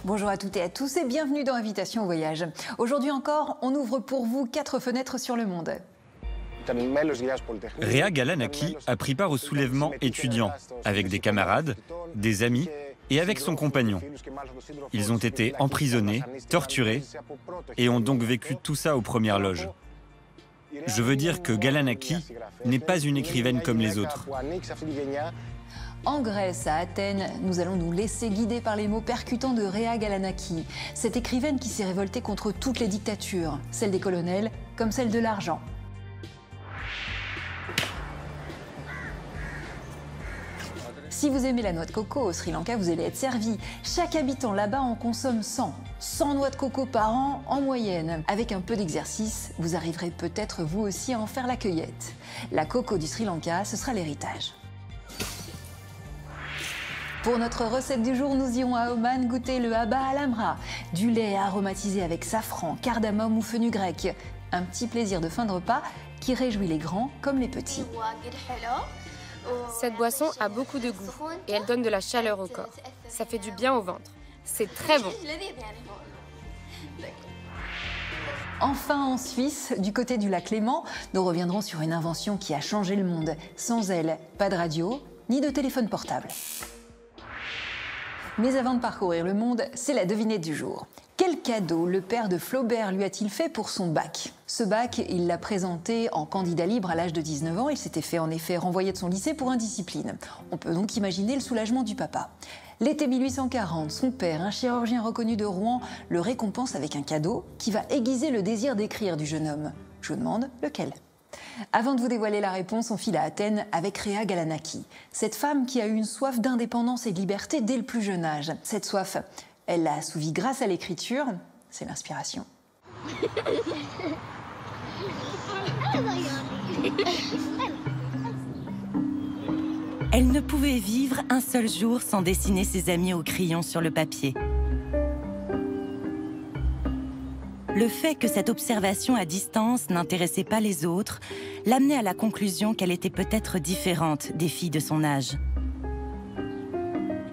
Bonjour à toutes et à tous et bienvenue dans Invitation au voyage. Aujourd'hui encore, on ouvre pour vous 4 fenêtres sur le monde. Rea Galanaki a pris part au soulèvement étudiant avec des camarades, des amis et avec son compagnon. Ils ont été emprisonnés, torturés et ont donc vécu tout ça aux premières loges. Je veux dire que Galanaki n'est pas une écrivaine comme les autres. En Grèce, à Athènes, nous allons nous laisser guider par les mots percutants de Rea Galanaki, cette écrivaine qui s'est révoltée contre toutes les dictatures, celle des colonels comme celle de l'argent. Si vous aimez la noix de coco au Sri Lanka, vous allez être servi. Chaque habitant là-bas en consomme 100 noix de coco par an en moyenne. Avec un peu d'exercice, vous arriverez peut-être vous aussi à en faire la cueillette. La coco du Sri Lanka, ce sera l'héritage. Pour notre recette du jour, nous irons à Oman goûter le haba al amra, du lait aromatisé avec safran, cardamome ou fenugrec. Un petit plaisir de fin de repas qui réjouit les grands comme les petits. Cette boisson a beaucoup de goût et elle donne de la chaleur au corps. Ça fait du bien au ventre. C'est très bon. Enfin, en Suisse, du côté du lac Léman, nous reviendrons sur une invention qui a changé le monde. Sans elle, pas de radio, ni de téléphone portable. Mais avant de parcourir le monde, c'est la devinette du jour. Quel cadeau le père de Flaubert lui a-t-il fait pour son bac? Ce bac, il l'a présenté en candidat libre à l'âge de 19 ans. Il s'était fait en effet renvoyer de son lycée pour indiscipline. On peut donc imaginer le soulagement du papa. L'été 1840, son père, un chirurgien reconnu de Rouen, le récompense avec un cadeau qui va aiguiser le désir d'écrire du jeune homme. Je vous demande lequel? Avant de vous dévoiler la réponse, on file à Athènes avec Rea Galanaki, cette femme qui a eu une soif d'indépendance et de liberté dès le plus jeune âge. Cette soif, elle l'a assouvie grâce à l'écriture, c'est l'inspiration. Elle ne pouvait vivre un seul jour sans dessiner ses amis au crayon sur le papier. Le fait que cette observation à distance n'intéressait pas les autres l'amenait à la conclusion qu'elle était peut-être différente des filles de son âge.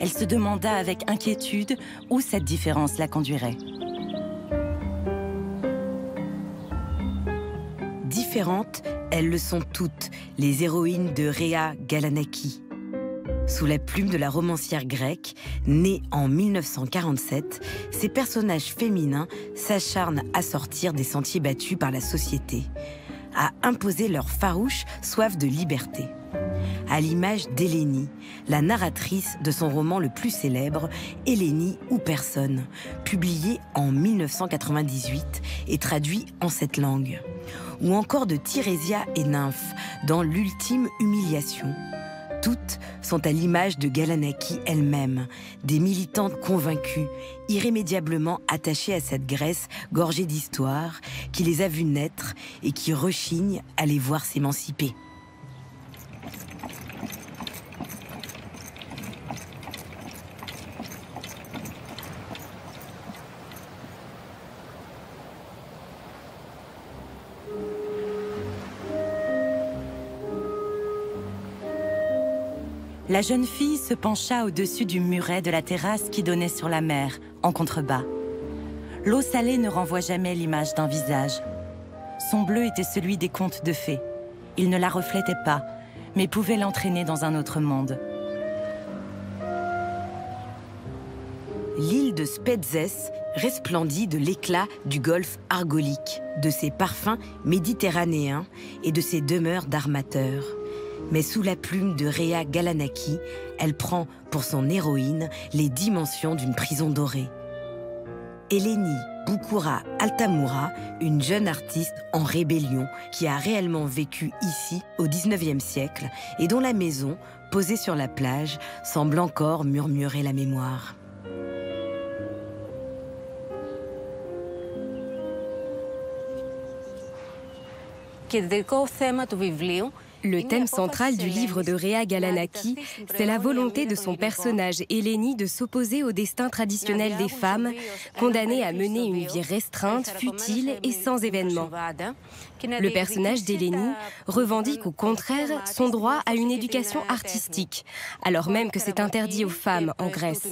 Elle se demanda avec inquiétude où cette différence la conduirait. Différentes, elles le sont toutes, les héroïnes de Rea Galanaki. Sous la plume de la romancière grecque, née en 1947, ces personnages féminins s'acharnent à sortir des sentiers battus par la société, à imposer leur farouche soif de liberté. À l'image d'Hélénie, la narratrice de son roman le plus célèbre, Hélénie ou personne, publié en 1998 et traduit en 7 langues. Ou encore de Tirésia et Nymphe, dans L'ultime humiliation. Toutes sont à l'image de Galanaki elle-même, des militantes convaincues, irrémédiablement attachées à cette Grèce gorgée d'histoire, qui les a vues naître et qui rechignent à les voir s'émanciper. La jeune fille se pencha au-dessus du muret de la terrasse qui donnait sur la mer, en contrebas. L'eau salée ne renvoie jamais l'image d'un visage. Son bleu était celui des contes de fées. Il ne la reflétait pas, mais pouvait l'entraîner dans un autre monde. L'île de Spetses resplendit de l'éclat du golfe argolique, de ses parfums méditerranéens et de ses demeures d'armateurs. Mais sous la plume de Rea Galanaki, elle prend pour son héroïne les dimensions d'une prison dorée. Hélénie Boukoura Altamura, une jeune artiste en rébellion qui a réellement vécu ici au XIXe siècle et dont la maison, posée sur la plage, semble encore murmurer la mémoire. Le thème central du livre de Rea Galanaki, c'est la volonté de son personnage Hélénie de s'opposer au destin traditionnel des femmes, condamnées à mener une vie restreinte, futile et sans événements. Le personnage d'Hélénie revendique au contraire son droit à une éducation artistique, alors même que c'est interdit aux femmes en Grèce.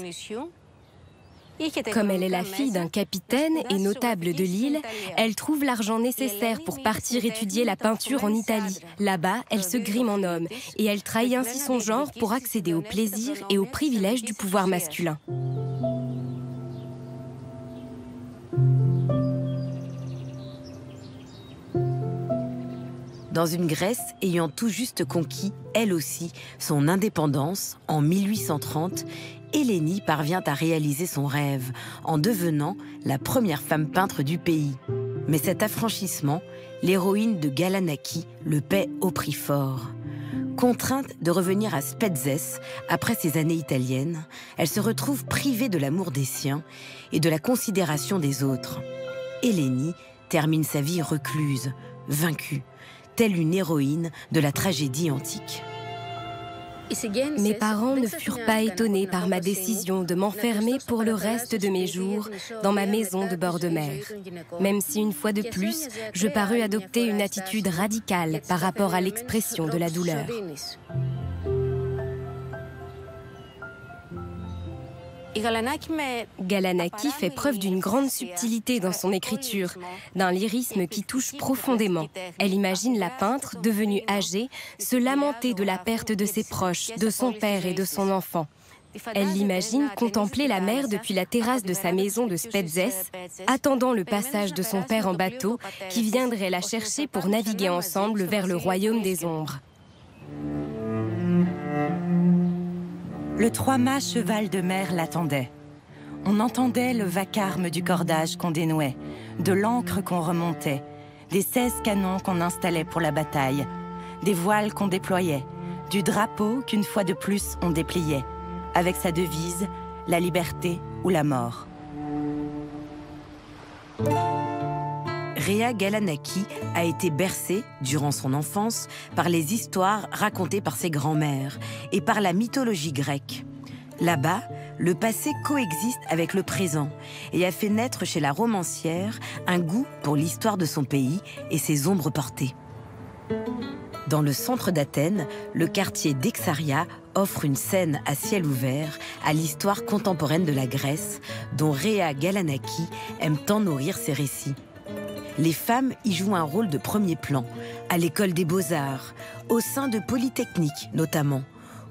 Comme elle est la fille d'un capitaine et notable de l'île, elle trouve l'argent nécessaire pour partir étudier la peinture en Italie. Là-bas, elle se grime en homme et elle trahit ainsi son genre pour accéder au plaisir et aux privilèges du pouvoir masculin. Dans une Grèce ayant tout juste conquis, elle aussi, son indépendance en 1830, Hélénie parvient à réaliser son rêve en devenant la première femme peintre du pays. Mais cet affranchissement, l'héroïne de Galanaki le paie au prix fort. Contrainte de revenir à Spetses après ses années italiennes, elle se retrouve privée de l'amour des siens et de la considération des autres. Hélénie termine sa vie recluse, vaincue, telle une héroïne de la tragédie antique. Mes parents ne furent pas étonnés par ma décision de m'enfermer pour le reste de mes jours dans ma maison de bord de mer. Même si une fois de plus, je parus adopter une attitude radicale par rapport à l'expression de la douleur. Galanaki fait preuve d'une grande subtilité dans son écriture, d'un lyrisme qui touche profondément. Elle imagine la peintre, devenue âgée, se lamenter de la perte de ses proches, de son père et de son enfant. Elle l'imagine contempler la mer depuis la terrasse de sa maison de Spetses, attendant le passage de son père en bateau qui viendrait la chercher pour naviguer ensemble vers le royaume des ombres. Le trois-mâts cheval de mer l'attendait. On entendait le vacarme du cordage qu'on dénouait, de l'ancre qu'on remontait, des 16 canons qu'on installait pour la bataille, des voiles qu'on déployait, du drapeau qu'une fois de plus on dépliait, avec sa devise « La liberté ou la mort ». Réa Galanaki a été bercée, durant son enfance, par les histoires racontées par ses grands-mères et par la mythologie grecque. Là-bas, le passé coexiste avec le présent et a fait naître chez la romancière un goût pour l'histoire de son pays et ses ombres portées. Dans le centre d'Athènes, le quartier d'Exaria offre une scène à ciel ouvert à l'histoire contemporaine de la Grèce, dont Réa Galanaki aime tant nourrir ses récits. Les femmes y jouent un rôle de premier plan, à l'école des beaux-arts, au sein de Polytechnique notamment,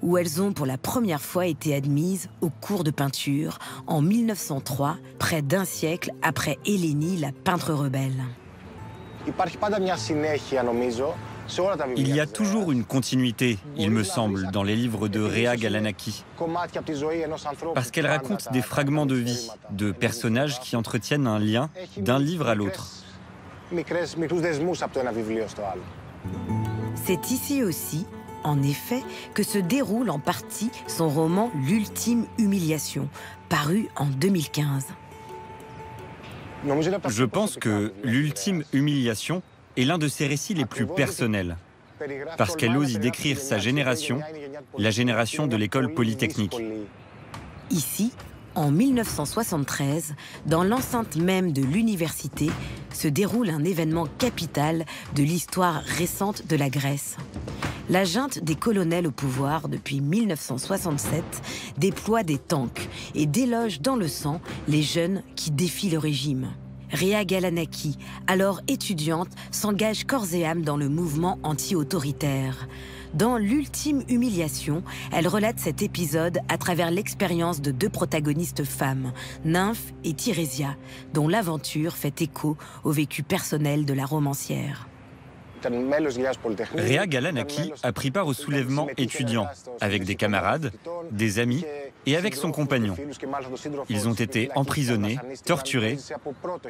où elles ont pour la première fois été admises au cours de peinture en 1903, près d'un siècle après Hélénie, la peintre rebelle. Il y a toujours une continuité, il me semble, dans les livres de Réa Galanaki, parce qu'elle raconte des fragments de vie, de personnages qui entretiennent un lien d'un livre à l'autre. C'est ici aussi, en effet, que se déroule en partie son roman L'ultime humiliation, paru en 2015. Je pense que L'ultime humiliation est l'un de ses récits les plus personnels, parce qu'elle ose y décrire sa génération, la génération de l'école polytechnique. Ici, en 1973, dans l'enceinte même de l'université, se déroule un événement capital de l'histoire récente de la Grèce. La junte des colonels au pouvoir depuis 1967 déploie des tanks et déloge dans le sang les jeunes qui défient le régime. Réa Galanaki, alors étudiante, s'engage corps et âme dans le mouvement anti-autoritaire. Dans L'ultime humiliation, elle relate cet épisode à travers l'expérience de deux protagonistes femmes, Nymphe et Tirésia, dont l'aventure fait écho au vécu personnel de la romancière. Réa Galanaki a pris part au soulèvement étudiant, avec des camarades, des amis et avec son compagnon. Ils ont été emprisonnés, torturés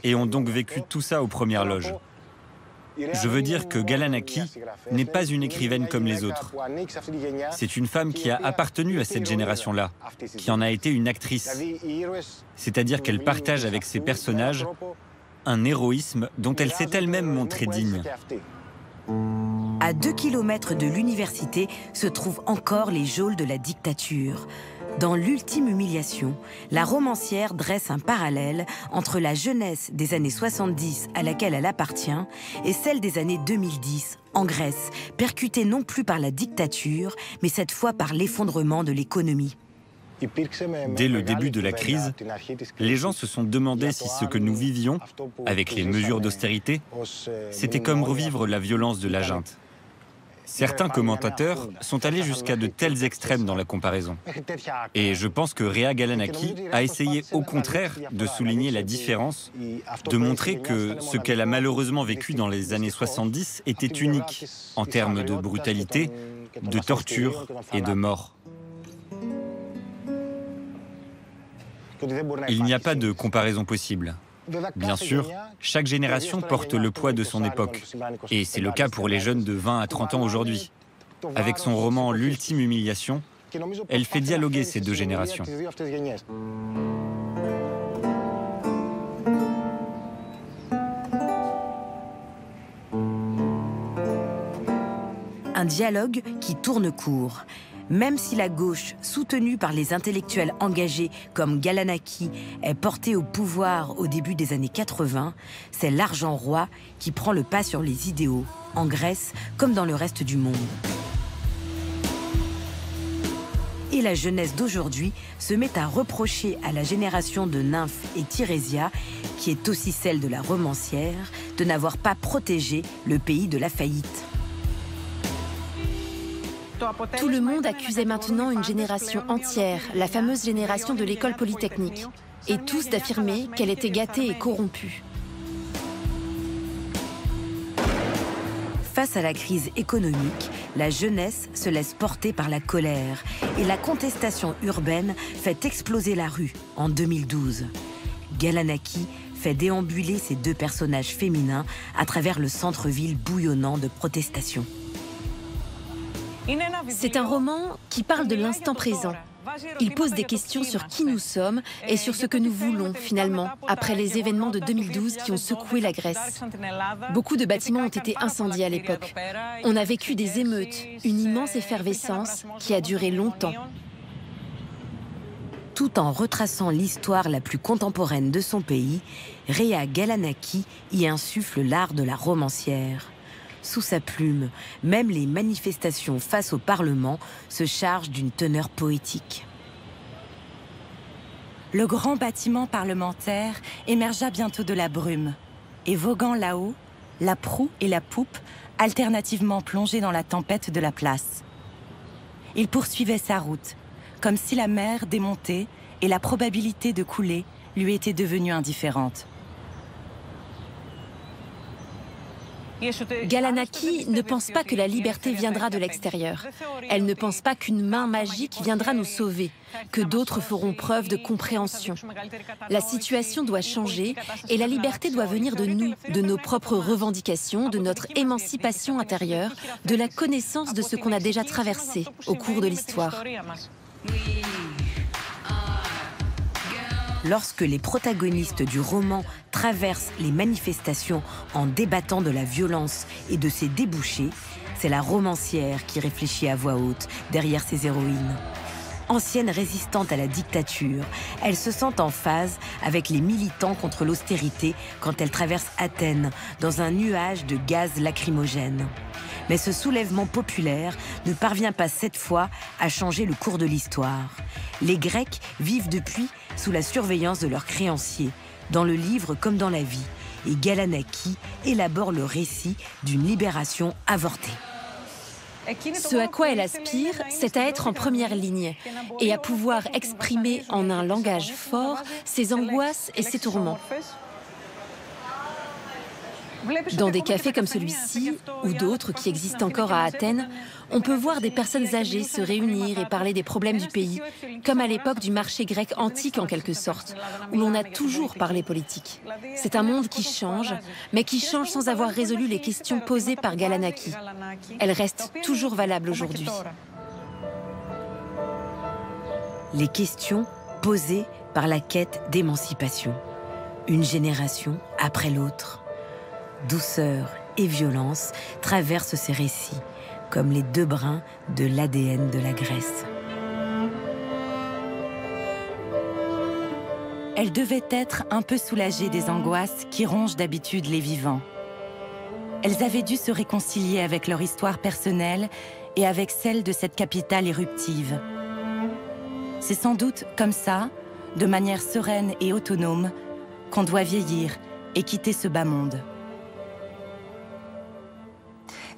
et ont donc vécu tout ça aux premières loges. Je veux dire que Galanaki n'est pas une écrivaine comme les autres. C'est une femme qui a appartenu à cette génération-là, qui en a été une actrice. C'est-à-dire qu'elle partage avec ses personnages un héroïsme dont elle s'est elle-même montrée digne. À 2 kilomètres de l'université se trouvent encore les geôles de la dictature. Dans L'ultime humiliation, la romancière dresse un parallèle entre la jeunesse des années 70 à laquelle elle appartient et celle des années 2010 en Grèce, percutée non plus par la dictature, mais cette fois par l'effondrement de l'économie. Dès le début de la crise, les gens se sont demandé si ce que nous vivions, avec les mesures d'austérité, c'était comme revivre la violence de la junte. Certains commentateurs sont allés jusqu'à de tels extrêmes dans la comparaison. Et je pense que Rea Galanaki a essayé au contraire de souligner la différence, de montrer que ce qu'elle a malheureusement vécu dans les années 70 était unique en termes de brutalité, de torture et de mort. Il n'y a pas de comparaison possible. Bien sûr, chaque génération porte le poids de son époque. Et c'est le cas pour les jeunes de 20 à 30 ans aujourd'hui. Avec son roman L'ultime humiliation, elle fait dialoguer ces deux générations. Un dialogue qui tourne court. Même si la gauche, soutenue par les intellectuels engagés comme Galanaki, est portée au pouvoir au début des années 80, c'est l'argent roi qui prend le pas sur les idéaux, en Grèce comme dans le reste du monde. Et la jeunesse d'aujourd'hui se met à reprocher à la génération de Nymphe et Tirésia, qui est aussi celle de la romancière, de n'avoir pas protégé le pays de la faillite. Tout le monde accusait maintenant une génération entière, la fameuse génération de l'école polytechnique, et tous d'affirmer qu'elle était gâtée et corrompue. Face à la crise économique, la jeunesse se laisse porter par la colère et la contestation urbaine fait exploser la rue en 2012. Galanaki fait déambuler ces deux personnages féminins à travers le centre-ville bouillonnant de protestations. C'est un roman qui parle de l'instant présent. Il pose des questions sur qui nous sommes et sur ce que nous voulons finalement, après les événements de 2012 qui ont secoué la Grèce. Beaucoup de bâtiments ont été incendiés à l'époque. On a vécu des émeutes, une immense effervescence qui a duré longtemps. Tout en retraçant l'histoire la plus contemporaine de son pays, Rea Galanaki y insuffle l'art de la romancière. Sous sa plume, même les manifestations face au Parlement se chargent d'une teneur poétique. Le grand bâtiment parlementaire émergea bientôt de la brume, et voguant là-haut, la proue et la poupe alternativement plongées dans la tempête de la place. Il poursuivait sa route, comme si la mer démontait et la probabilité de couler lui était devenue indifférente. Galanaki ne pense pas que la liberté viendra de l'extérieur. Elle ne pense pas qu'une main magique viendra nous sauver, que d'autres feront preuve de compréhension. La situation doit changer et la liberté doit venir de nous, de nos propres revendications, de notre émancipation intérieure, de la connaissance de ce qu'on a déjà traversé au cours de l'histoire. Lorsque les protagonistes du roman traversent les manifestations en débattant de la violence et de ses débouchés, c'est la romancière qui réfléchit à voix haute derrière ses héroïnes. Ancienne résistante à la dictature, elle se sent en phase avec les militants contre l'austérité quand elle traverse Athènes dans un nuage de gaz lacrymogène. Mais ce soulèvement populaire ne parvient pas cette fois à changer le cours de l'histoire. Les Grecs vivent depuis sous la surveillance de leurs créanciers, dans le livre comme dans la vie, et Galanaki élabore le récit d'une libération avortée. Ce à quoi elle aspire, c'est à être en première ligne et à pouvoir exprimer en un langage fort ses angoisses et ses tourments. Dans des cafés comme celui-ci, ou d'autres qui existent encore à Athènes, on peut voir des personnes âgées se réunir et parler des problèmes du pays, comme à l'époque du marché grec antique en quelque sorte, où l'on a toujours parlé politique. C'est un monde qui change, mais qui change sans avoir résolu les questions posées par Galanaki. Elles restent toujours valables aujourd'hui. Les questions posées par la quête d'émancipation. Une génération après l'autre. Douceur et violence traversent ces récits, comme les deux brins de l'ADN de la Grèce. Elle devait être un peu soulagée des angoisses qui rongent d'habitude les vivants. Elles avaient dû se réconcilier avec leur histoire personnelle et avec celle de cette capitale éruptive. C'est sans doute comme ça, de manière sereine et autonome, qu'on doit vieillir et quitter ce bas monde.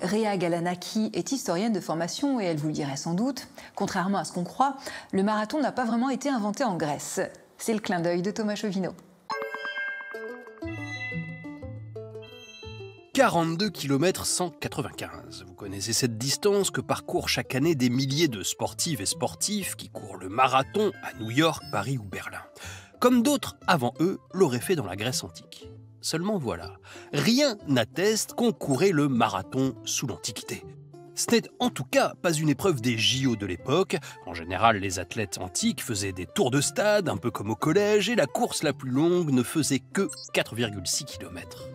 Réa Galanaki est historienne de formation et elle vous le dirait sans doute. Contrairement à ce qu'on croit, le marathon n'a pas vraiment été inventé en Grèce. C'est le clin d'œil de Thomas Chauvineau. 42 km 195. Vous connaissez cette distance que parcourent chaque année des milliers de sportives et sportifs qui courent le marathon à New York, Paris ou Berlin. Comme d'autres avant eux l'auraient fait dans la Grèce antique. Seulement voilà, rien n'atteste qu'on courait le marathon sous l'Antiquité. Ce n'est en tout cas pas une épreuve des JO de l'époque. En général, les athlètes antiques faisaient des tours de stade, un peu comme au collège, et la course la plus longue ne faisait que 4,6 km.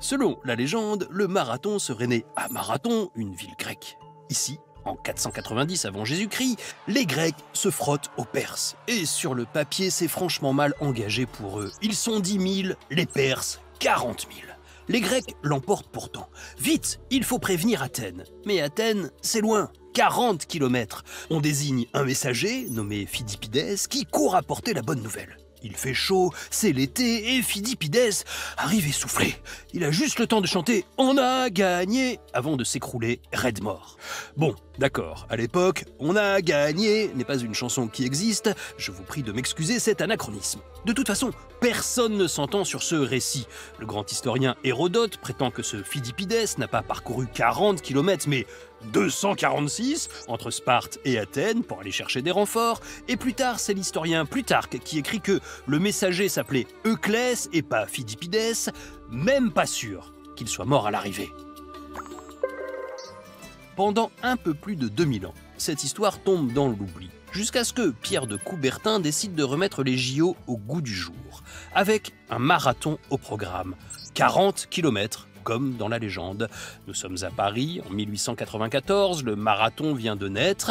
Selon la légende, le marathon serait né à Marathon, une ville grecque. Ici, en 490 avant Jésus-Christ, les Grecs se frottent aux Perses. Et sur le papier, c'est franchement mal engagé pour eux. Ils sont 10 000, les Perses 40 000. Les Grecs l'emportent pourtant. Vite, il faut prévenir Athènes. Mais Athènes, c'est loin, 40 km. On désigne un messager, nommé Phidippides, qui court apporter la bonne nouvelle. Il fait chaud, c'est l'été, et Phidippides arrive essoufflé. Il a juste le temps de chanter « On a gagné » avant de s'écrouler raide mort. Bon, d'accord, à l'époque, « On a gagné » n'est pas une chanson qui existe. Je vous prie de m'excuser cet anachronisme. De toute façon, personne ne s'entend sur ce récit. Le grand historien Hérodote prétend que ce Phidippides n'a pas parcouru 40 km, mais 246 entre Sparte et Athènes pour aller chercher des renforts. Et plus tard, c'est l'historien Plutarque qui écrit que le messager s'appelait Euclès et pas Phidippides, même pas sûr qu'il soit mort à l'arrivée. Pendant un peu plus de 2000 ans, cette histoire tombe dans l'oubli, jusqu'à ce que Pierre de Coubertin décide de remettre les JO au goût du jour, avec un marathon au programme, 40 km, comme dans la légende. Nous sommes à Paris, en 1894, le marathon vient de naître,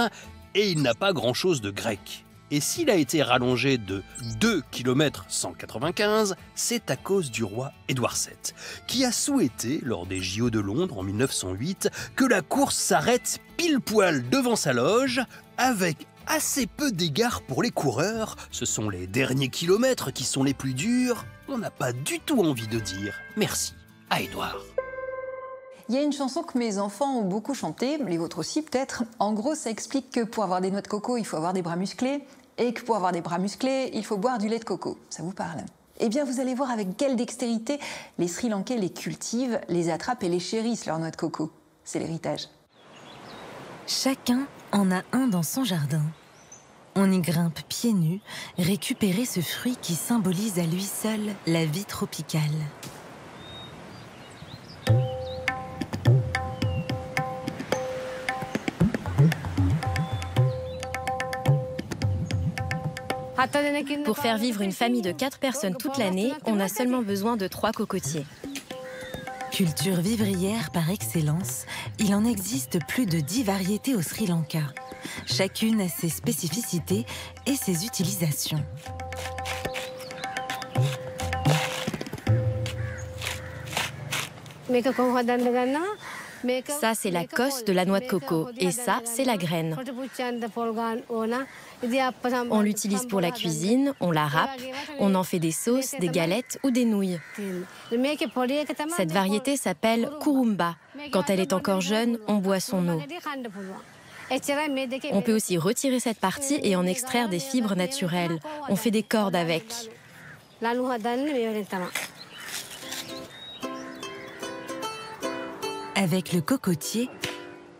et il n'a pas grand-chose de grec. Et s'il a été rallongé de 2 km 195, c'est à cause du roi Édouard VII, qui a souhaité, lors des JO de Londres en 1908, que la course s'arrête pile poil devant sa loge, avec assez peu d'égards pour les coureurs. Ce sont les derniers kilomètres qui sont les plus durs. On n'a pas du tout envie de dire merci à Édouard. Il y a une chanson que mes enfants ont beaucoup chantée, les vôtres aussi peut-être. En gros, ça explique que pour avoir des noix de coco, il faut avoir des bras musclés, et que pour avoir des bras musclés, il faut boire du lait de coco. Ça vous parle? Eh bien, vous allez voir avec quelle dextérité les Sri Lankais les cultivent, les attrapent et les chérissent, leurs noix de coco. C'est l'héritage. Chacun en a un dans son jardin. On y grimpe pieds nus, récupérer ce fruit qui symbolise à lui seul la vie tropicale. Pour faire vivre une famille de 4 personnes toute l'année, on a seulement besoin de 3 cocotiers. Culture vivrière par excellence, il en existe plus de 10 variétés au Sri Lanka. Chacune a ses spécificités et ses utilisations. Ça, c'est la cosse de la noix de coco. Et ça, c'est la graine. On l'utilise pour la cuisine, on la râpe, on en fait des sauces, des galettes ou des nouilles. Cette variété s'appelle kurumba. Quand elle est encore jeune, on boit son eau. On peut aussi retirer cette partie et en extraire des fibres naturelles. On fait des cordes avec. Avec le cocotier,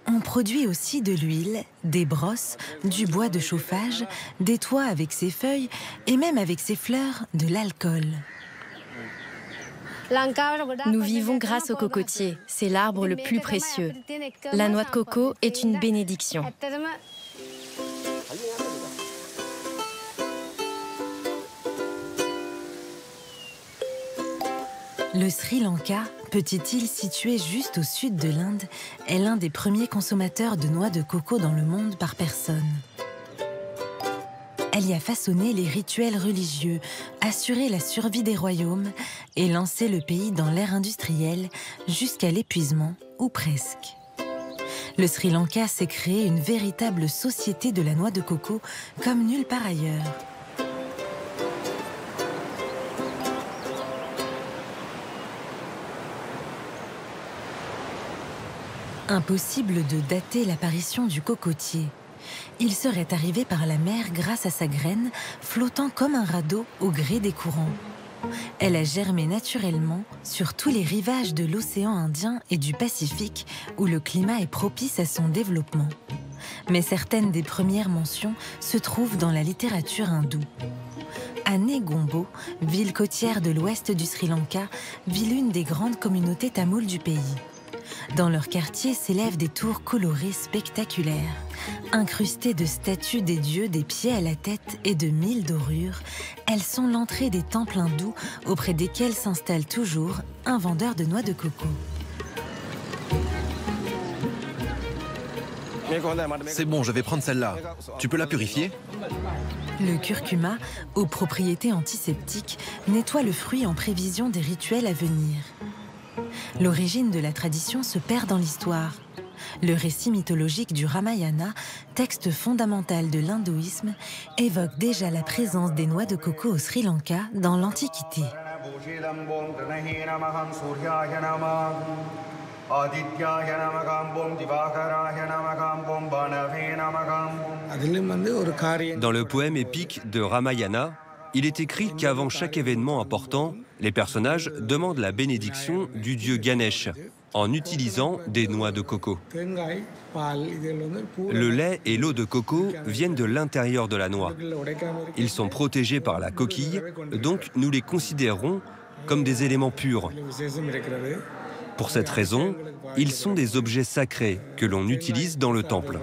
on produit aussi de l'huile, des brosses, du bois de chauffage, des toits avec ses feuilles et même avec ses fleurs, de l'alcool. Nous vivons grâce au cocotier. C'est l'arbre le plus précieux. La noix de coco est une bénédiction. Le Sri Lanka, petite île située juste au sud de l'Inde, est l'un des premiers consommateurs de noix de coco dans le monde par personne. Elle y a façonné les rituels religieux, assuré la survie des royaumes et lancé le pays dans l'ère industrielle jusqu'à l'épuisement, ou presque. Le Sri Lanka s'est créé une véritable société de la noix de coco comme nulle part ailleurs. Impossible de dater l'apparition du cocotier. Il serait arrivé par la mer grâce à sa graine, flottant comme un radeau au gré des courants. Elle a germé naturellement sur tous les rivages de l'océan Indien et du Pacifique, où le climat est propice à son développement. Mais certaines des premières mentions se trouvent dans la littérature hindoue. À Negombo, ville côtière de l'ouest du Sri Lanka, vit l'une des grandes communautés tamoules du pays. Dans leur quartier s'élèvent des tours colorées spectaculaires. Incrustées de statues des dieux des pieds à la tête et de 1000 dorures, elles sont l'entrée des temples hindous auprès desquels s'installe toujours un vendeur de noix de coco. C'est bon, je vais prendre celle-là. Tu peux la purifier? Le curcuma, aux propriétés antiseptiques, nettoie le fruit en prévision des rituels à venir. L'origine de la tradition se perd dans l'histoire. Le récit mythologique du Ramayana, texte fondamental de l'hindouisme, évoque déjà la présence des noix de coco au Sri Lanka dans l'Antiquité. Dans le poème épique de Ramayana, il est écrit qu'avant chaque événement important, les personnages demandent la bénédiction du dieu Ganesh en utilisant des noix de coco. Le lait et l'eau de coco viennent de l'intérieur de la noix. Ils sont protégés par la coquille, donc nous les considérons comme des éléments purs. Pour cette raison, ils sont des objets sacrés que l'on utilise dans le temple.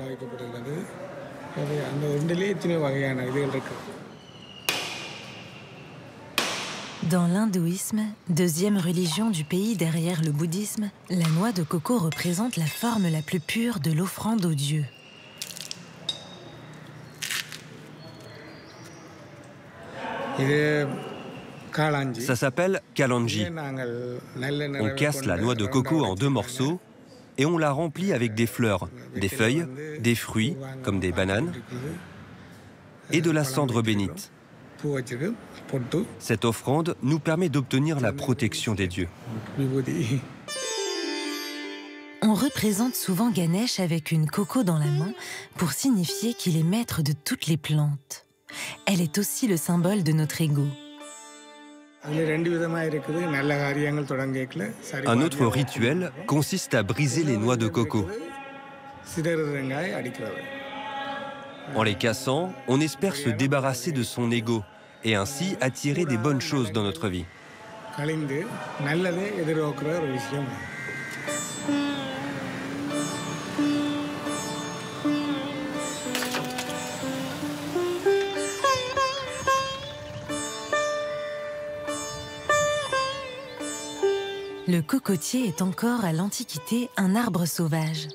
Dans l'hindouisme, deuxième religion du pays derrière le bouddhisme, la noix de coco représente la forme la plus pure de l'offrande aux dieux. Ça s'appelle kalanji. On casse la noix de coco en 2 morceaux et on la remplit avec des fleurs, des feuilles, des fruits, comme des bananes, et de la cendre bénite. Cette offrande nous permet d'obtenir la protection des dieux. On représente souvent Ganesh avec une coco dans la main pour signifier qu'il est maître de toutes les plantes. Elle est aussi le symbole de notre ego. Un autre rituel consiste à briser les noix de coco. En les cassant, on espère se débarrasser de son ego et ainsi attirer des bonnes choses dans notre vie. Le cocotier est encore à l'Antiquité un arbre sauvage.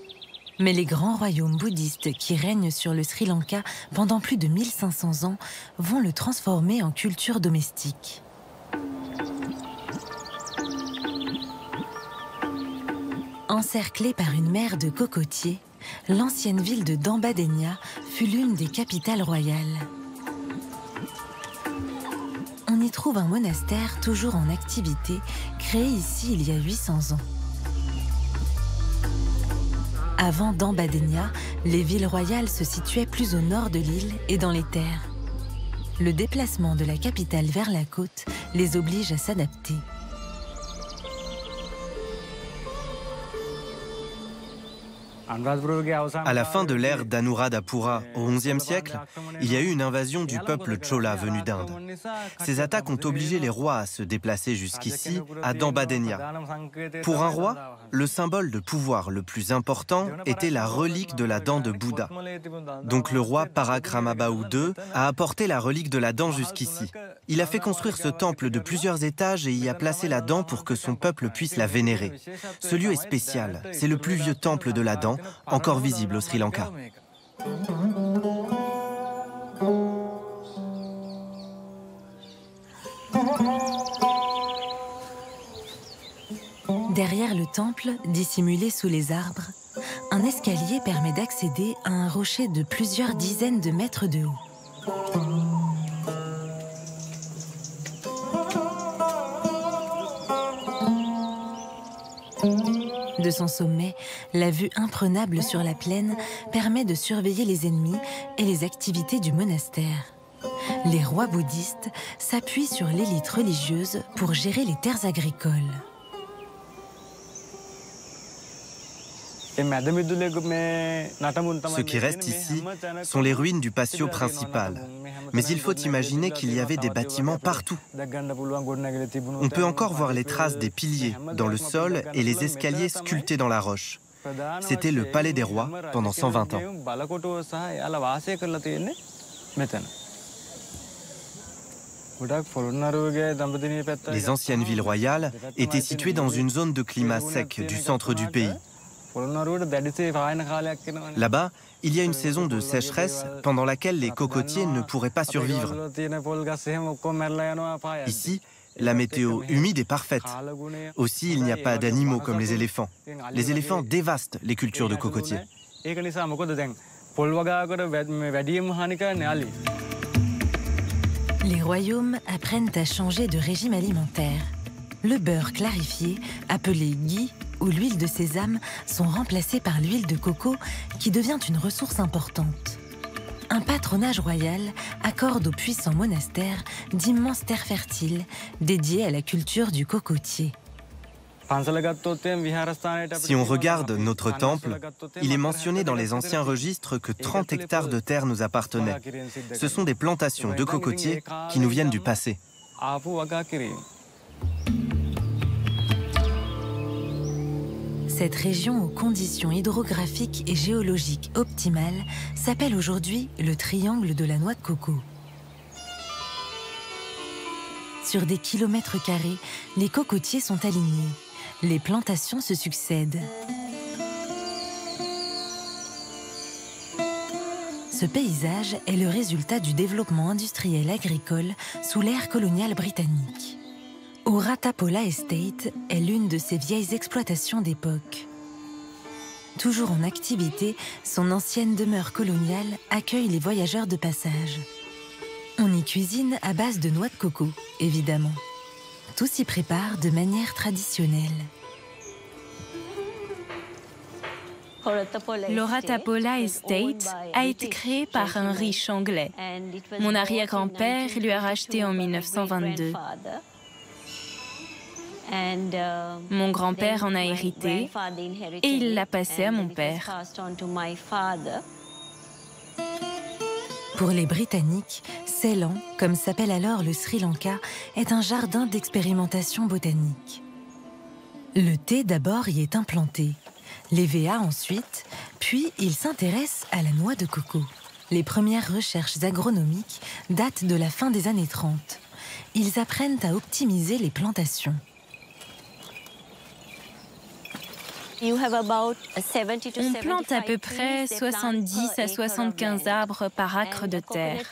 Mais les grands royaumes bouddhistes qui règnent sur le Sri Lanka pendant plus de 1500 ans vont le transformer en culture domestique. Encerclée par une mer de cocotiers, l'ancienne ville de Dambadenia fut l'une des capitales royales. On y trouve un monastère toujours en activité, créé ici il y a 800 ans. Avant Dambadenia, les villes royales se situaient plus au nord de l'île et dans les terres. Le déplacement de la capitale vers la côte les oblige à s'adapter. À la fin de l'ère d'Anuradhapura, au XIe siècle, il y a eu une invasion du peuple Chola venu d'Inde. Ces attaques ont obligé les rois à se déplacer jusqu'ici, à Dambadenia. Pour un roi, le symbole de pouvoir le plus important était la relique de la dent de Bouddha. Donc le roi Parakramabau II a apporté la relique de la dent jusqu'ici. Il a fait construire ce temple de plusieurs étages et y a placé la dent pour que son peuple puisse la vénérer. Ce lieu est spécial, c'est le plus vieux temple de la dent, encore visible au Sri Lanka. Derrière le temple, dissimulé sous les arbres, un escalier permet d'accéder à un rocher de plusieurs dizaines de mètres de haut. De son sommet, la vue imprenable sur la plaine permet de surveiller les ennemis et les activités du monastère. Les rois bouddhistes s'appuient sur l'élite religieuse pour gérer les terres agricoles. Ce qui reste ici sont les ruines du patio principal. Mais il faut imaginer qu'il y avait des bâtiments partout. On peut encore voir les traces des piliers dans le sol et les escaliers sculptés dans la roche. C'était le palais des rois pendant 120 ans. Les anciennes villes royales étaient situées dans une zone de climat sec du centre du pays. Là-bas, il y a une saison de sécheresse pendant laquelle les cocotiers ne pourraient pas survivre. Ici, la météo humide est parfaite. Aussi, il n'y a pas d'animaux comme les éléphants. Les éléphants dévastent les cultures de cocotiers. Les royaumes apprennent à changer de régime alimentaire. Le beurre clarifié, appelé ghee, ou l'huile de sésame sont remplacés par l'huile de coco qui devient une ressource importante. Un patronage royal accorde aux puissants monastères d'immenses terres fertiles dédiées à la culture du cocotier. Si on regarde notre temple, il est mentionné dans les anciens registres que 30 hectares de terre nous appartenaient. Ce sont des plantations de cocotiers qui nous viennent du passé. Cette région aux conditions hydrographiques et géologiques optimales s'appelle aujourd'hui le triangle de la noix de coco. Sur des kilomètres carrés, les cocotiers sont alignés. Les plantations se succèdent. Ce paysage est le résultat du développement industriel agricole sous l'ère coloniale britannique. Oratapola Estate est l'une de ces vieilles exploitations d'époque. Toujours en activité, son ancienne demeure coloniale accueille les voyageurs de passage. On y cuisine à base de noix de coco, évidemment. Tout s'y prépare de manière traditionnelle. L'Oratapola Estate a été créé par un riche anglais. Mon arrière-grand-père lui a racheté en 1922. Mon grand-père en a hérité et il l'a passé à mon père. Pour les Britanniques, Ceylan, comme s'appelle alors le Sri Lanka, est un jardin d'expérimentation botanique. Le thé d'abord y est implanté, l'EVA ensuite, puis il s'intéresse à la noix de coco. Les premières recherches agronomiques datent de la fin des années 30. Ils apprennent à optimiser les plantations. On plante à peu près 70 à 75 arbres par acre de terre.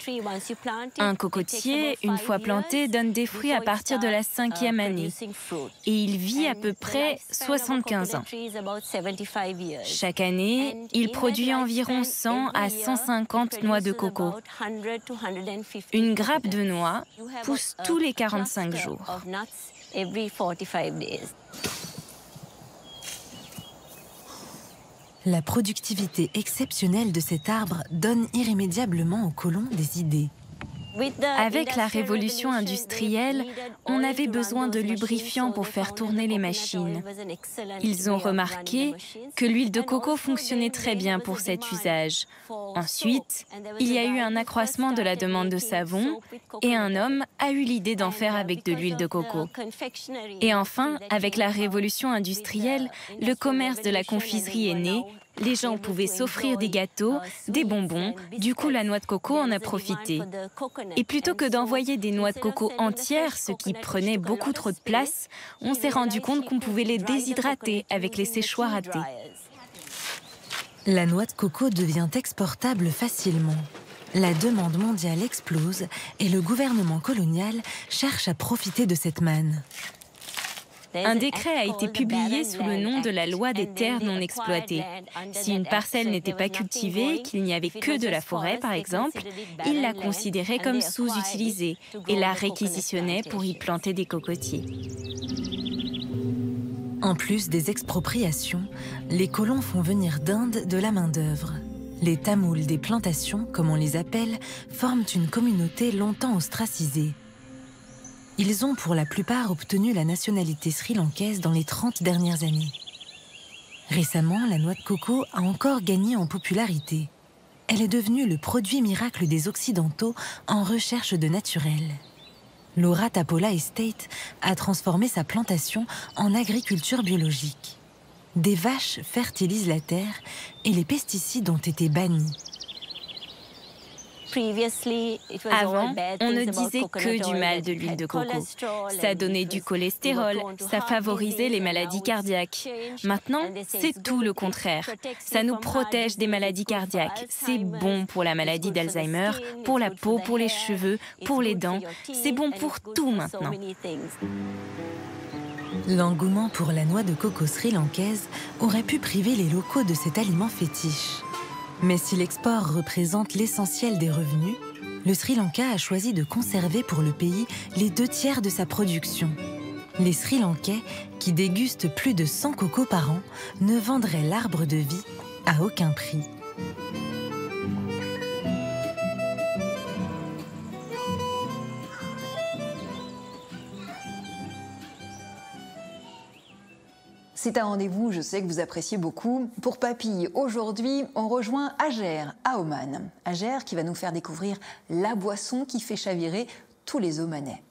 Un cocotier, une fois planté, donne des fruits à partir de la 5e année. Et il vit à peu près 75 ans. Chaque année, il produit environ 100 à 150 noix de coco. Une grappe de noix pousse tous les 45 jours. La productivité exceptionnelle de cet arbre donne irrémédiablement aux colons des idées. Avec la révolution industrielle, on avait besoin de lubrifiants pour faire tourner les machines. Ils ont remarqué que l'huile de coco fonctionnait très bien pour cet usage. Ensuite, il y a eu un accroissement de la demande de savon et un homme a eu l'idée d'en faire avec de l'huile de coco. Et enfin, avec la révolution industrielle, le commerce de la confiserie est né. Les gens pouvaient s'offrir des gâteaux, des bonbons, du coup la noix de coco en a profité. Et plutôt que d'envoyer des noix de coco entières, ce qui prenait beaucoup trop de place, on s'est rendu compte qu'on pouvait les déshydrater avec les séchoirs à thé. La noix de coco devient exportable facilement. La demande mondiale explose et le gouvernement colonial cherche à profiter de cette manne. Un décret a été publié sous le nom de la loi des terres non exploitées. Si une parcelle n'était pas cultivée, qu'il n'y avait que de la forêt par exemple, il la considérait comme sous-utilisée et la réquisitionnait pour y planter des cocotiers. En plus des expropriations, les colons font venir d'Inde de la main-d'œuvre. Les Tamouls des plantations, comme on les appelle, forment une communauté longtemps ostracisée. Ils ont pour la plupart obtenu la nationalité sri-lankaise dans les 30 dernières années. Récemment, la noix de coco a encore gagné en popularité. Elle est devenue le produit miracle des Occidentaux en recherche de naturel. Laura Tapola Estate a transformé sa plantation en agriculture biologique. Des vaches fertilisent la terre et les pesticides ont été bannis. Avant, on ne disait que du mal de l'huile de coco. Ça donnait du cholestérol, ça favorisait les maladies cardiaques. Maintenant, c'est tout le contraire. Ça nous protège des maladies cardiaques. C'est bon pour la maladie d'Alzheimer, pour la peau, pour les cheveux, pour les dents. C'est bon pour tout maintenant. L'engouement pour la noix de coco sri-lankaise aurait pu priver les locaux de cet aliment fétiche. Mais si l'export représente l'essentiel des revenus, le Sri Lanka a choisi de conserver pour le pays les 2/3 de sa production. Les Sri Lankais, qui dégustent plus de 100 cocos par an, ne vendraient l'arbre de vie à aucun prix. C'est un rendez-vous, je sais que vous appréciez beaucoup. Pour Papille, aujourd'hui, on rejoint Hajer à Oman. Hajer qui va nous faire découvrir la boisson qui fait chavirer tous les Omanais.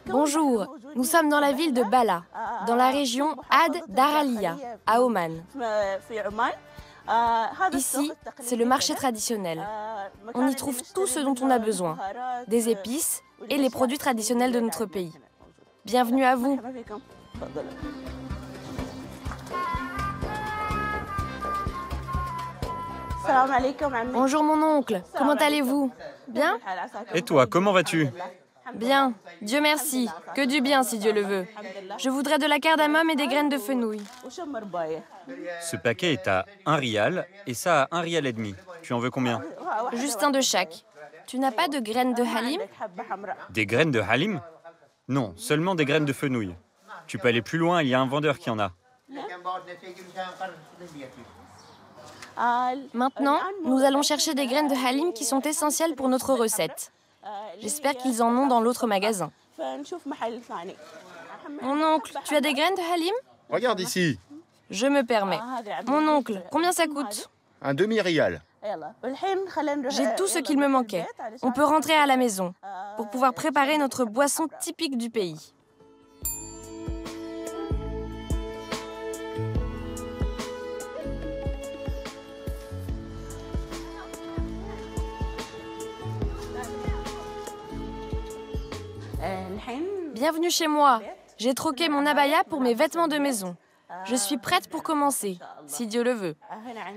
Bonjour, nous sommes dans la ville de Bala, dans la région Ad Daralia, à Oman. Ici, c'est le marché traditionnel. On y trouve tout ce dont on a besoin, des épices et les produits traditionnels de notre pays. Bienvenue à vous. Bonjour mon oncle, comment allez-vous? Bien? Et toi, comment vas-tu? Bien, Dieu merci, que du bien si Dieu le veut. Je voudrais de la cardamome et des graines de fenouil. Ce paquet est à 1 rial et ça à 1 rial et demi. Tu en veux combien? Juste un de chaque. Tu n'as pas de graines de halim? Des graines de halim? Non, seulement des graines de fenouil. Tu peux aller plus loin, il y a un vendeur qui en a. Maintenant, nous allons chercher des graines de halim qui sont essentielles pour notre recette. J'espère qu'ils en ont dans l'autre magasin. Mon oncle, tu as des graines de halim? Regarde ici. Je me permets. Mon oncle, combien ça coûte? Un demi-rial. J'ai tout ce qu'il me manquait. On peut rentrer à la maison pour pouvoir préparer notre boisson typique du pays. Bienvenue chez moi. J'ai troqué mon abaya pour mes vêtements de maison. Je suis prête pour commencer, si Dieu le veut.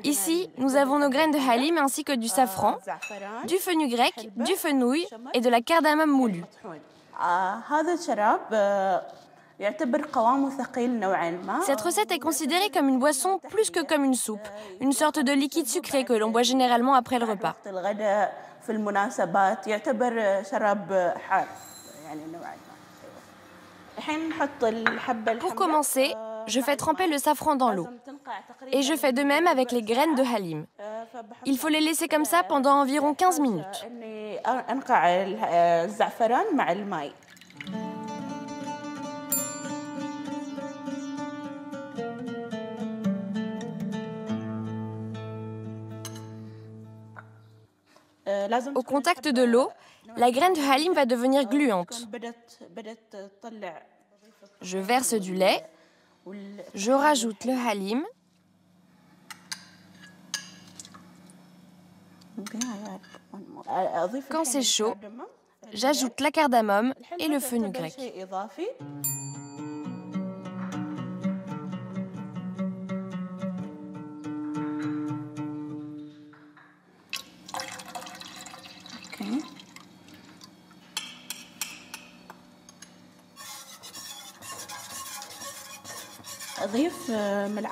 Ici, nous avons nos graines de halim ainsi que du safran, du fenugrec, du fenouil et de la cardamome moulue. Cette recette est considérée comme une boisson plus que comme une soupe, une sorte de liquide sucré que l'on boit généralement après le repas. Pour commencer, je fais tremper le safran dans l'eau. Et je fais de même avec les graines de halim. Il faut les laisser comme ça pendant environ 15 minutes. Au contact de l'eau, la graine de halim va devenir gluante. Je verse du lait, je rajoute le halim. Quand c'est chaud, j'ajoute la cardamome et le fenugrec.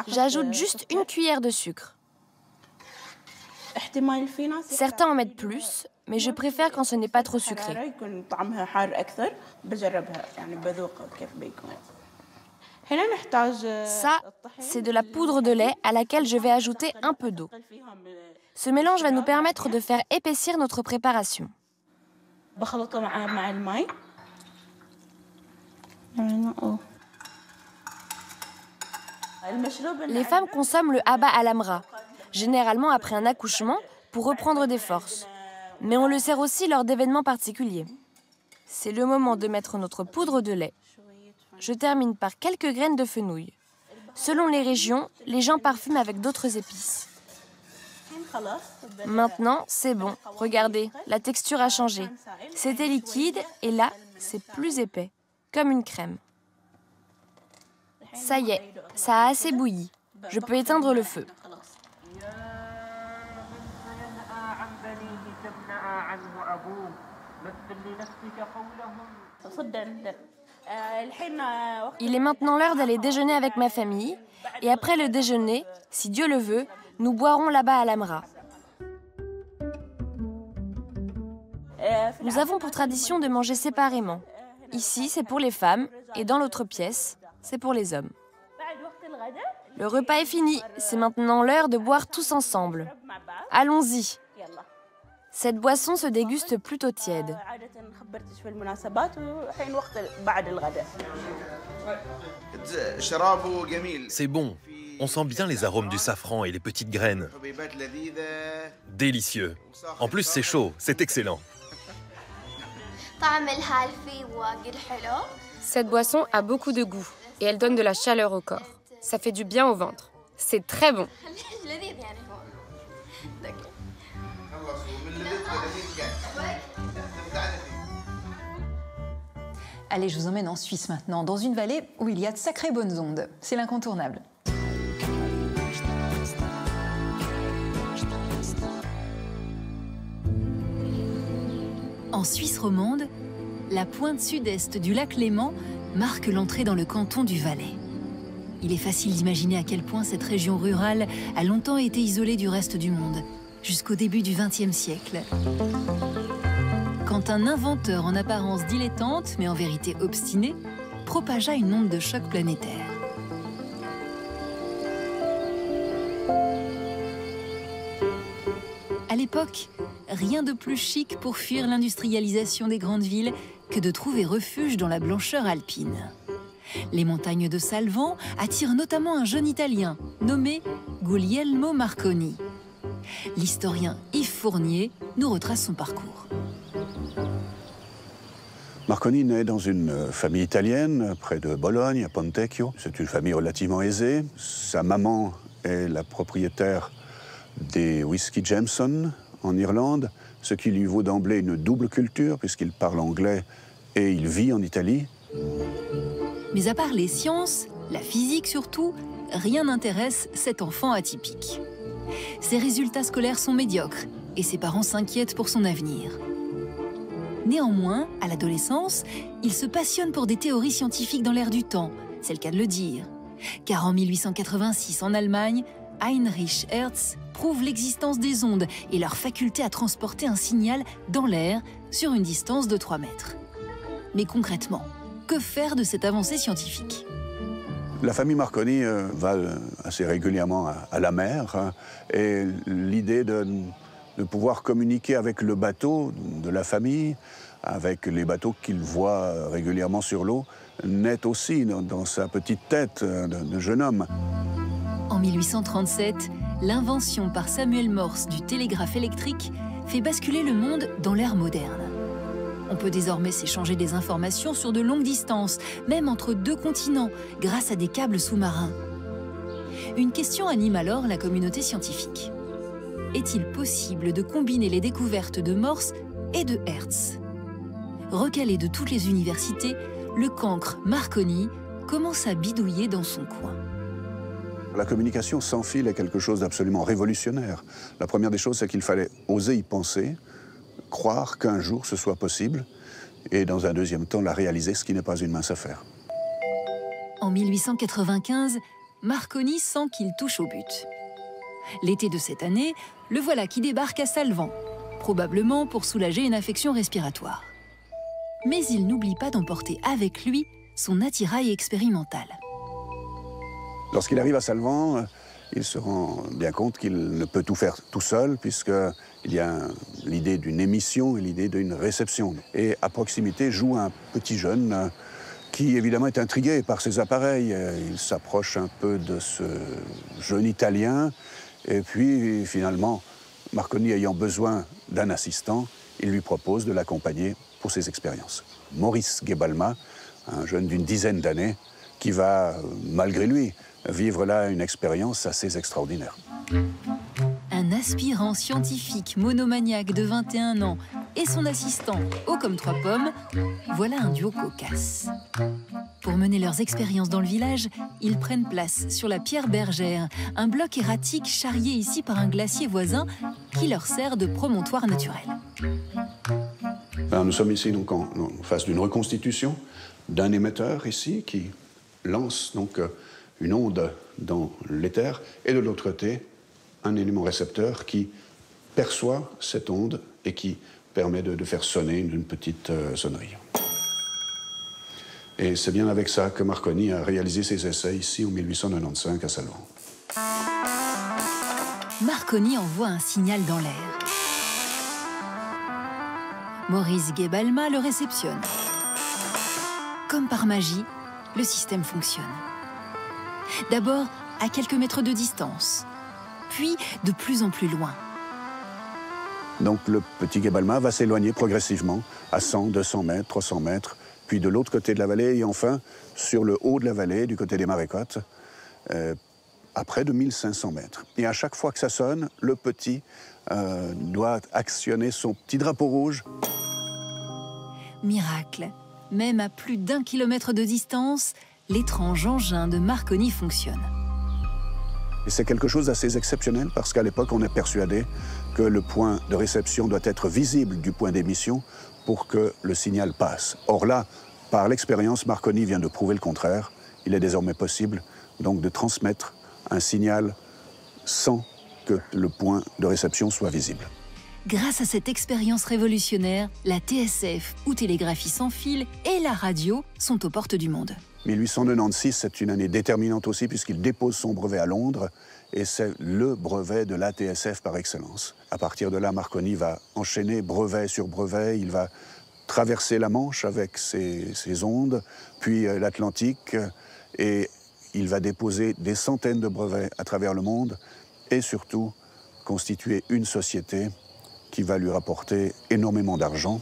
J'ajoute juste une cuillère de sucre. Certains en mettent plus, mais je préfère quand ce n'est pas trop sucré. Ça, c'est de la poudre de lait à laquelle je vais ajouter un peu d'eau. Ce mélange va nous permettre de faire épaissir notre préparation. Les femmes consomment le haba al-amra, généralement après un accouchement, pour reprendre des forces. Mais on le sert aussi lors d'événements particuliers. C'est le moment de mettre notre poudre de lait. Je termine par quelques graines de fenouil. Selon les régions, les gens parfument avec d'autres épices. Maintenant, c'est bon. Regardez, la texture a changé. C'était liquide et là, c'est plus épais, comme une crème. Ça y est, ça a assez bouilli. Je peux éteindre le feu. Il est maintenant l'heure d'aller déjeuner avec ma famille. Et après le déjeuner, si Dieu le veut, nous boirons là-bas à l'Amra. Nous avons pour tradition de manger séparément. Ici, c'est pour les femmes, et dans l'autre pièce, c'est pour les hommes. Le repas est fini, c'est maintenant l'heure de boire tous ensemble. Allons-y. Cette boisson se déguste plutôt tiède. C'est bon. On sent bien les arômes du safran et les petites graines. Délicieux. En plus, c'est chaud, c'est excellent. Cette boisson a beaucoup de goût et elle donne de la chaleur au corps. Ça fait du bien au ventre. C'est très bon. Allez, je vous emmène en Suisse maintenant, dans une vallée où il y a de sacrées bonnes ondes. C'est l'incontournable. En Suisse romande, la pointe sud-est du lac Léman marque l'entrée dans le canton du Valais. Il est facile d'imaginer à quel point cette région rurale a longtemps été isolée du reste du monde, jusqu'au début du XXe siècle. Quand un inventeur en apparence dilettante, mais en vérité obstiné, propagea une onde de choc planétaire. À l'époque, rien de plus chic pour fuir l'industrialisation des grandes villes que de trouver refuge dans la blancheur alpine. Les montagnes de Salvan attirent notamment un jeune Italien nommé Guglielmo Marconi. L'historien Yves Fournier nous retrace son parcours. Marconi naît dans une famille italienne, près de Bologne, à Pontecchio. C'est une famille relativement aisée. Sa maman est la propriétaire des whisky Jameson en Irlande, ce qui lui vaut d'emblée une double culture, puisqu'il parle anglais et il vit en Italie. Mais à part les sciences, la physique surtout, rien n'intéresse cet enfant atypique. Ses résultats scolaires sont médiocres et ses parents s'inquiètent pour son avenir. Néanmoins, à l'adolescence, il se passionne pour des théories scientifiques dans l'air du temps, c'est le cas de le dire. Car en 1886, en Allemagne, Heinrich Hertz prouve l'existence des ondes et leur faculté à transporter un signal dans l'air sur une distance de 3 mètres. Mais concrètement, que faire de cette avancée scientifique ? La famille Marconi va assez régulièrement à la mer, hein, et l'idée de pouvoir communiquer avec le bateau de la famille, avec les bateaux qu'il voit régulièrement sur l'eau, naît aussi dans sa petite tête de jeune homme. En 1837, l'invention par Samuel Morse du télégraphe électrique fait basculer le monde dans l'ère moderne. On peut désormais s'échanger des informations sur de longues distances, même entre 2 continents, grâce à des câbles sous-marins. Une question anime alors la communauté scientifique. Est-il possible de combiner les découvertes de Morse et de Hertz? Recalé de toutes les universités, le cancre Marconi commence à bidouiller dans son coin. La communication sans fil est quelque chose d'absolument révolutionnaire. La première des choses, c'est qu'il fallait oser y penser, croire qu'un jour ce soit possible, et dans un deuxième temps, la réaliser, ce qui n'est pas une mince affaire. En 1895, Marconi sent qu'il touche au but. L'été de cette année, le voilà qui débarque à Salvan, probablement pour soulager une affection respiratoire. Mais il n'oublie pas d'emporter avec lui son attirail expérimental. Lorsqu'il arrive à Salvan, il se rend bien compte qu'il ne peut tout faire tout seul, puisqu'il y a l'idée d'une émission et l'idée d'une réception. Et à proximité joue un petit jeune qui évidemment est intrigué par ces appareils. Il s'approche un peu de ce jeune Italien, et puis finalement, Marconi ayant besoin d'un assistant, il lui propose de l'accompagner pour ses expériences. Maurice Gebalma, un jeune d'une dizaine d'années, qui va, malgré lui, vivre là une expérience assez extraordinaire. Un aspirant scientifique monomaniaque de 21 ans et son assistant haut comme 3 pommes, voilà un duo cocasse. Pour mener leurs expériences dans le village, ils prennent place sur la Pierre Bergère, un bloc erratique charrié ici par un glacier voisin qui leur sert de promontoire naturel. Alors, nous sommes ici donc en face d'une reconstitution d'un émetteur ici qui lance donc une onde dans l'éther et de l'autre côté un élément récepteur qui perçoit cette onde et qui permet de faire sonner une petite sonnerie. Et c'est bien avec ça que Marconi a réalisé ses essais ici en 1895 à Salvan. Marconi envoie un signal dans l'air. Maurice Gebalma le réceptionne. Comme par magie, le système fonctionne. D'abord à quelques mètres de distance, puis de plus en plus loin. Donc le petit Gebalma va s'éloigner progressivement à 100, 200 mètres, 300 mètres, puis de l'autre côté de la vallée et enfin sur le haut de la vallée, du côté des Marécottes, à près de 1500 mètres. Et à chaque fois que ça sonne, le petit doit actionner son petit drapeau rouge. Miracle, même à plus d'1 kilomètre de distance, l'étrange engin de Marconi fonctionne. Et c'est quelque chose d'assez exceptionnel parce qu'à l'époque, on est persuadé que le point de réception doit être visible du point d'émission pour que le signal passe. Or là, par l'expérience, Marconi vient de prouver le contraire. Il est désormais possible donc de transmettre un signal sans que le point de réception soit visible. Grâce à cette expérience révolutionnaire, la TSF, ou télégraphie sans fil, et la radio sont aux portes du monde. 1896, c'est une année déterminante aussi puisqu'il dépose son brevet à Londres et c'est le brevet de l'ATSF par excellence. À partir de là, Marconi va enchaîner brevet sur brevet, il va traverser la Manche avec ses ondes, puis l'Atlantique, et il va déposer des centaines de brevets à travers le monde et surtout constituer une société qui va lui rapporter énormément d'argent.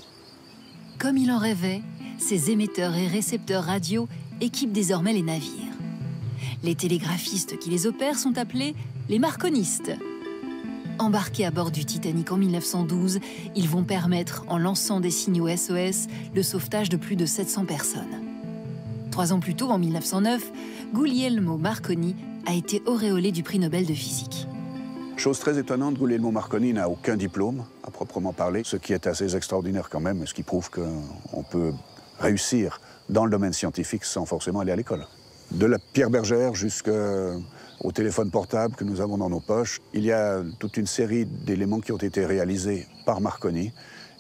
Comme il en rêvait, ces émetteurs et récepteurs radio équipent désormais les navires. Les télégraphistes qui les opèrent sont appelés les marconistes. Embarqués à bord du Titanic en 1912, ils vont permettre, en lançant des signaux SOS, le sauvetage de plus de 700 personnes. 3 ans plus tôt, en 1909, Guglielmo Marconi a été auréolé du prix Nobel de physique. Chose très étonnante, Guglielmo Marconi n'a aucun diplôme, à proprement parler, ce qui est assez extraordinaire quand même, ce qui prouve qu'on peut réussir dans le domaine scientifique sans forcément aller à l'école. De la Pierre Bergère jusqu'au téléphone portable que nous avons dans nos poches, il y a toute une série d'éléments qui ont été réalisés par Marconi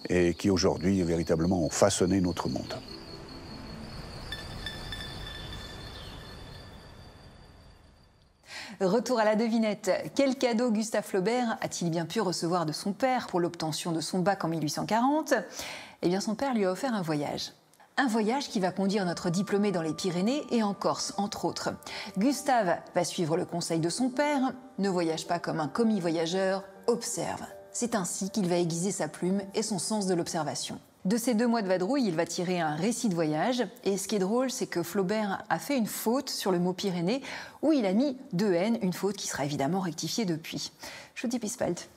et qui aujourd'hui véritablement ont façonné notre monde. Retour à la devinette. Quel cadeau Gustave Flaubert a-t-il bien pu recevoir de son père pour l'obtention de son bac en 1840 ? Eh bien, son père lui a offert un voyage. Un voyage qui va conduire notre diplômé dans les Pyrénées et en Corse, entre autres. Gustave va suivre le conseil de son père. Ne voyage pas comme un commis voyageur, observe. C'est ainsi qu'il va aiguiser sa plume et son sens de l'observation. De ces 2 mois de vadrouille, il va tirer un récit de voyage. Et ce qui est drôle, c'est que Flaubert a fait une faute sur le mot Pyrénées, où il a mis 2 N, une faute qui sera évidemment rectifiée depuis. Je vous dis Pispalt.